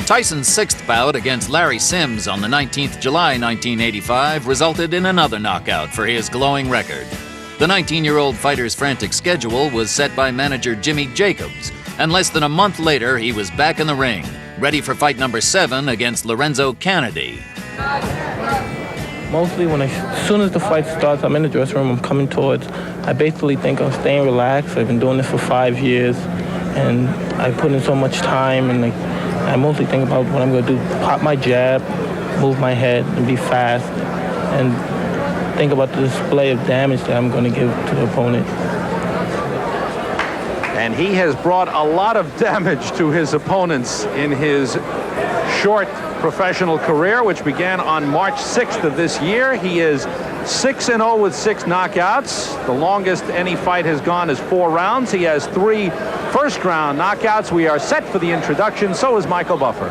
Tyson's sixth bout against Larry Sims on the 19th July 1985 resulted in another knockout for his glowing record. The 19-year-old fighter's frantic schedule was set by manager Jimmy Jacobs, and less than a month later he was back in the ring, ready for fight number 7 against Lorenço Kennedy. Mostly as soon as the fight starts, I'm in the dressing room, I'm coming towards. I basically think I'm staying relaxed. I've been doing this for 5 years, and I put in so much time, and I mostly think about what I'm going to do. Pop my jab, move my head, and be fast, and think about the display of damage that I'm going to give to the opponent. And he has brought a lot of damage to his opponents in his short professional career, which began on March 6th of this year. He is 6-0 with 6 knockouts. The longest any fight has gone is 4 rounds. He has 3 first-round knockouts. We are set for the introduction. So is Michael Buffer.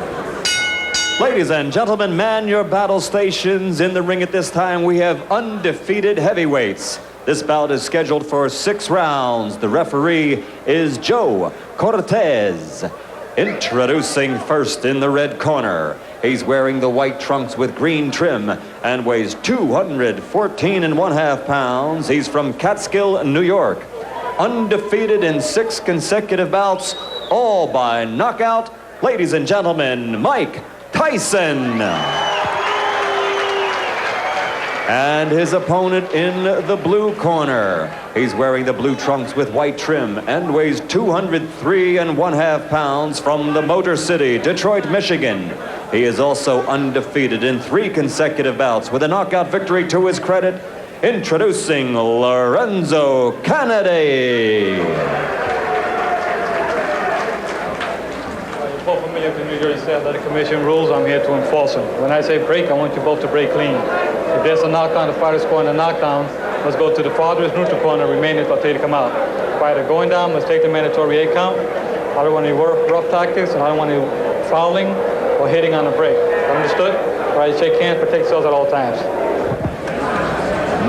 Ladies and gentlemen, man your battle stations. In the ring at this time, we have undefeated heavyweights. This bout is scheduled for 6 rounds. The referee is Joe Cortez. Introducing first in the red corner. He's wearing the white trunks with green trim and weighs 214.5 pounds. He's from Catskill, New York. Undefeated in 6 consecutive bouts, all by knockout. Ladies and gentlemen, Mike Tyson. And his opponent in the blue corner. He's wearing the blue trunks with white trim and weighs 203.5 pounds from the Motor City, Detroit, Michigan. He is also undefeated in 3 consecutive bouts with a knockout victory to his credit. Introducing Lorenço Kэнëdi. Both familiar with the New Jersey State Athletic Commission rules. I'm here to enforce them. When I say break, I want you both to break clean. If there's a knockdown, the fighter scoring a knockdown, let's go to the farthest neutral corner, remain until they come out. Fighter going down, let's take the mandatory 8 count. I don't want any rough tactics, and I don't want any fouling or hitting on the break. Understood? All right, shake hands, protect yourselves at all times.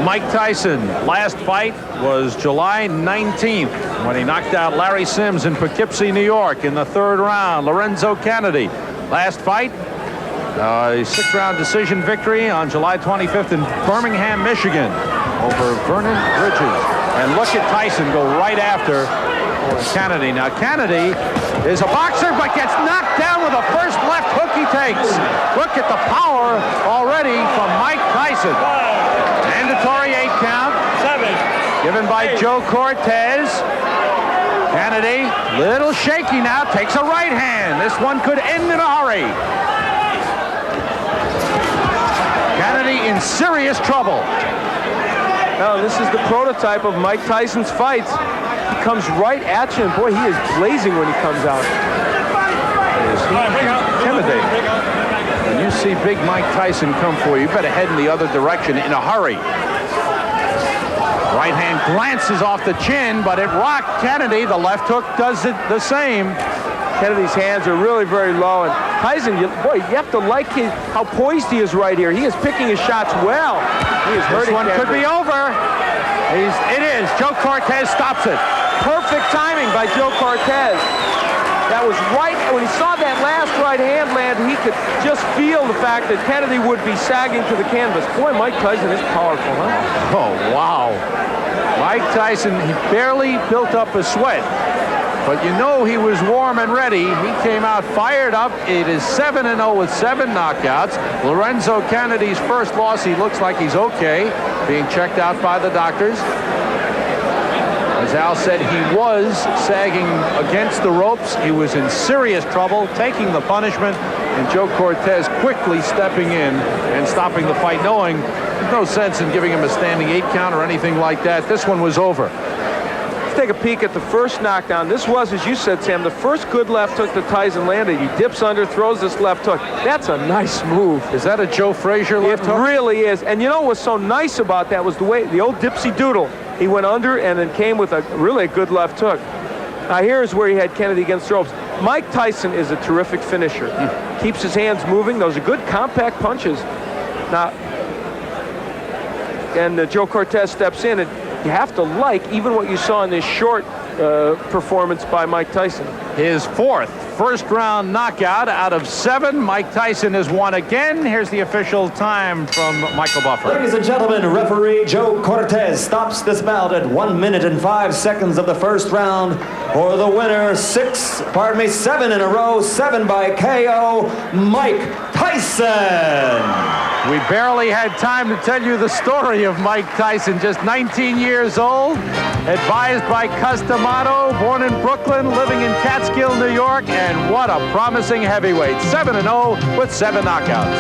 Mike Tyson, last fight was July 19th when he knocked out Larry Sims in Poughkeepsie, New York in the 3rd round. Lorenço Kennedy, last fight, a 6-round decision victory on July 25th in Birmingham, Michigan over Vernon Bridges. And look at Tyson go right after Kennedy. Now Kennedy is a boxer but gets knocked down with the first left hook he takes. Look at the power already from Mike Tyson. Mandatory 8 count. 7. Given by Joe Cortez. Kennedy, little shaky now, takes a right hand. This one could end in a hurry. Kennedy in serious trouble. Now, this is the prototype of Mike Tyson's fights. He comes right at you, and boy, he is blazing when he comes out. Is he intimidating? When you see big Mike Tyson come for you, you better head in the other direction in a hurry. Right hand glances off the chin, but it rocked Kennedy. The left hook does it the same. Kennedy's hands are really very low, and Tyson, you have to like how poised he is right here. He is picking his shots well. He is hurting. This one could be over. It is. Joe Cortez stops it. Perfect timing by Joe Cortez. That was right. When he saw that last right hand land, he could just feel the fact that Kennedy would be sagging to the canvas. Boy, Mike Tyson is powerful, huh? Oh, wow. Mike Tyson, he barely built up a sweat. But you know he was warm and ready. He came out fired up. It is 7-0 with 7 knockouts. Lorenço Kennedy's first loss, he looks like he's okay, being checked out by the doctors. As Al said, he was sagging against the ropes. He was in serious trouble, taking the punishment, and Joe Cortez quickly stepping in and stopping the fight, knowing there's no sense in giving him a standing 8 count or anything like that. This one was over. Take a peek at the first knockdown. This was, as you said, Sam, the first good left hook that Tyson landed. He dips under, throws this left hook. That's a nice move. Is that a Joe Frazier left hook? It really is. And you know what's so nice about that was the way, the old dipsy doodle. He went under and then came with a really good left hook. Now here's where he had Kennedy against the ropes. Mike Tyson is a terrific finisher. Keeps his hands moving. Those are good compact punches. Now, and Joe Cortez steps in, and you have to like even what you saw in this short performance by Mike Tyson. his fourth first-round knockout out of 7. Mike Tyson has won again. Here's the official time from Michael Buffer. Ladies and gentlemen, referee Joe Cortez stops this bout at 1 minute and 5 seconds of the first round for the winner, 7 in a row, 7 by KO, Mike Tyson. We barely had time to tell you the story of Mike Tyson, just 19 years old, advised by Customato, born in Brooklyn, living in Catskill, New York, and what a promising heavyweight. 7-0 with 7 knockouts.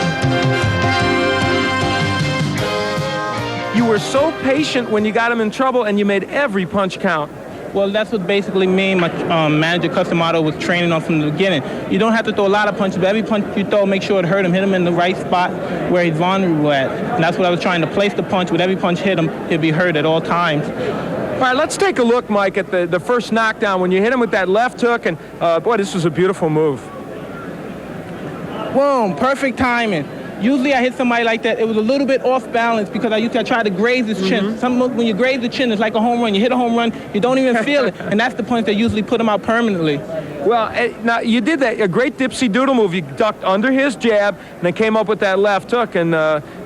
You were so patient when you got him in trouble, and you made every punch count. Well, that's what basically me and my manager, Customato, was training on from the beginning. You don't have to throw a lot of punches, but every punch you throw, make sure it hurt him, hit him in the right spot where he's vulnerable at. And that's what I was trying to place the punch. With every punch hit him, he'd be hurt at all times. All right, let's take a look, Mike, at the first knockdown when you hit him with that left hook, and boy, this was a beautiful move. Boom, perfect timing. Usually I hit somebody like that, it was a little bit off balance because I try to graze his chin. When you graze the chin, it's like a home run. You hit a home run, you don't even feel it. And that's the punch that usually put him out permanently. Well, now you did that, a great dipsy doodle move. You ducked under his jab and then came up with that left hook, and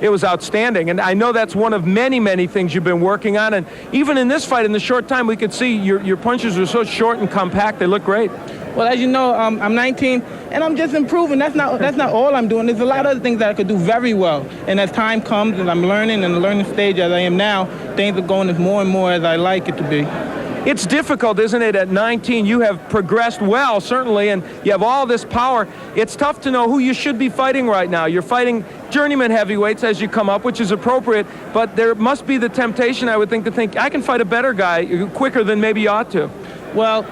it was outstanding. And I know that's one of many, many things you've been working on. And even in this fight, in the short time, we could see your punches are so short and compact, they look great. Well, as you know, I'm 19, and I'm just improving. That's not all I'm doing. There's a lot of other things that I could do very well. And as time comes, and I'm learning in the learning stage as I am now, things are going more and more as I like it to be. It's difficult, isn't it? At 19, you have progressed well, certainly, and you have all this power. It's tough to know who you should be fighting right now. You're fighting journeyman heavyweights as you come up, which is appropriate, but there must be the temptation, I would think, to think, I can fight a better guy quicker than maybe you ought to. Well,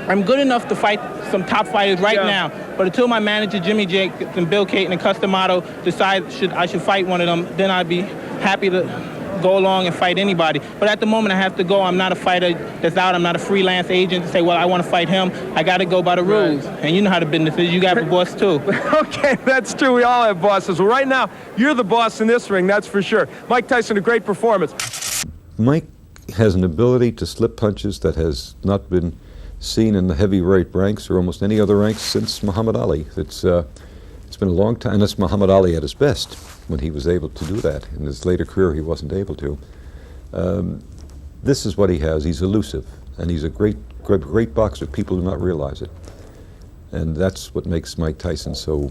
I'm good enough to fight some top fighters right now, but until my manager, Jimmy Jacobs and Bill Caton and Customato, decide I should fight one of them, then I'd be happy to go along and fight anybody. But at the moment, I have to go. I'm not a fighter that's out. I'm not a freelance agent to say, well, I want to fight him. I got to go by the rules. And you know how the business is. You got a boss, too. Okay, that's true. We all have bosses. Well, right now, you're the boss in this ring, that's for sure. Mike Tyson, a great performance. Mike has an ability to slip punches that has not been seen in the heavyweight ranks or almost any other ranks since Muhammad Ali. It's been a long time, and it's Muhammad Ali at his best when he was able to do that. In his later career, he wasn't able to. This is what he has. He's elusive, and he's a great boxer. People do not realize it. And that's what makes Mike Tyson so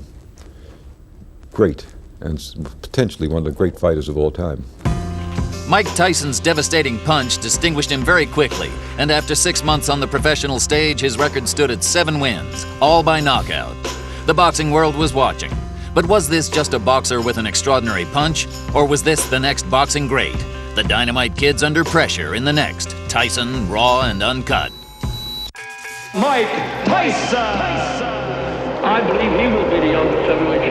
great, and potentially one of the great fighters of all time. Mike Tyson's devastating punch distinguished him very quickly, and after 6 months on the professional stage, his record stood at 7 wins, all by knockout. The boxing world was watching. But was this just a boxer with an extraordinary punch, or was this the next boxing great? The Dynamite Kid's under pressure in the next Tyson, Raw and Uncut. Mike Tyson! I believe he will be the youngest heavyweight